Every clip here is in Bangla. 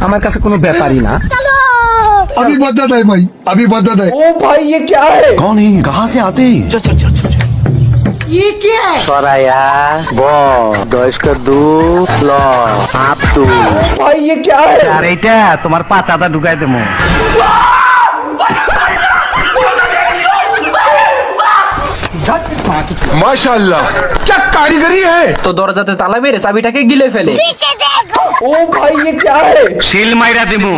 আমার কাছে কোনো ব্যাপারই না। अभी बता दे भाई, अभी बता दे। ও ভাই ये क्या है? कौन है? कहाँ से आते हैं? चल चल चल चल चल। ये क्या है? সরাইয়া ব দশকর দু ল আপটু भाई ये क्या है? আর এইটা তোমার পাতাটা ঢুকাই দেবো। माशाल्लाह क्या कारीगरी है। তো দরজাতে তালা মেরে চাবিটাকে গিলে ফেলে। ओ भाई ये क्या है? শিল মাইরা দেবো।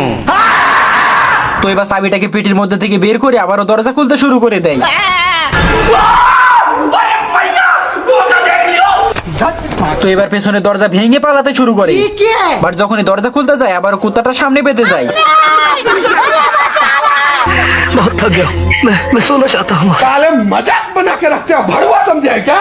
তো এবার চাবিটাকে পেটির মধ্যে থেকে বের করে আবারও দরজা খুলতে শুরু করে দেয়। তো এবার পেছনে দরজা ভেঙে পালাতে শুরু করে। ये क्या है? বাট যখনই দরজা খুলতে যায় আবার কুত্তাটা সামনে পেতে যায়। साले मजाक बना के रखते हो, भड़वा समझे है क्या?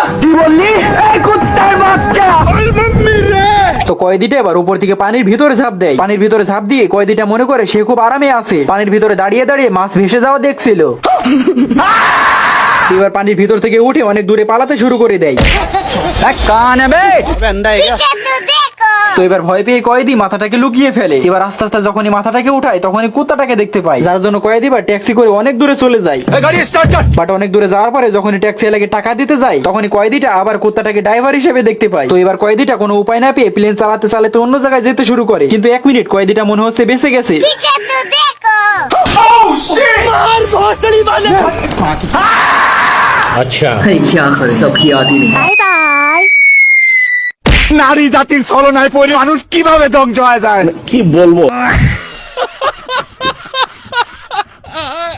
তো কয়েদিটা এবার উপর থেকে পানির ভিতরে ঝাঁপ দেয়। পানির ভিতরে ঝাঁপ দিয়ে কয়েদিটা মনে করে সে খুব আরামে আছে। পানির ভিতরে দাঁড়িয়ে দাঁড়িয়ে মাছ ভেসে যাওয়া দেখছিল। এবার পানির ভিতর থেকে উঠে অনেক দূরে পালাতে শুরু করে দেয়। তো এবার ভয় পেয়ে কয়েদি মাথাটাকে লুকিয়ে ফেলে। এবার আস্তে আস্তে যখনই মাথাটাকে উঠায় তখনই কুত্তাটাকে দেখতে পায়, যার জন্য কয়েদি এবার ট্যাক্সি করে অনেক দূরে চলে যায়। गाड़ी स्टार्ट कर। বাট অনেক দূরে যাওয়ার পরে যখনই ট্যাক্সি এলাকে টাকা দিতে যায় তখনই কয়েদিটা আবার কুত্তাটাকে ড্রাইভার হিসেবে দেখতে পায়। তো এবার কয়েদিটা কোনো উপায় না পেয়ে প্লেন চালাতে চালাতে অন্য জায়গায় যেতে শুরু করে। কিন্তু 1 মিনিট কয়েদিটা মনে হচ্ছে বেঁচে গেছে। নারী জাতির ছলনায় পড়ে মানুষ কিভাবে ধ্বংস হয়ে যায়। কি বলবো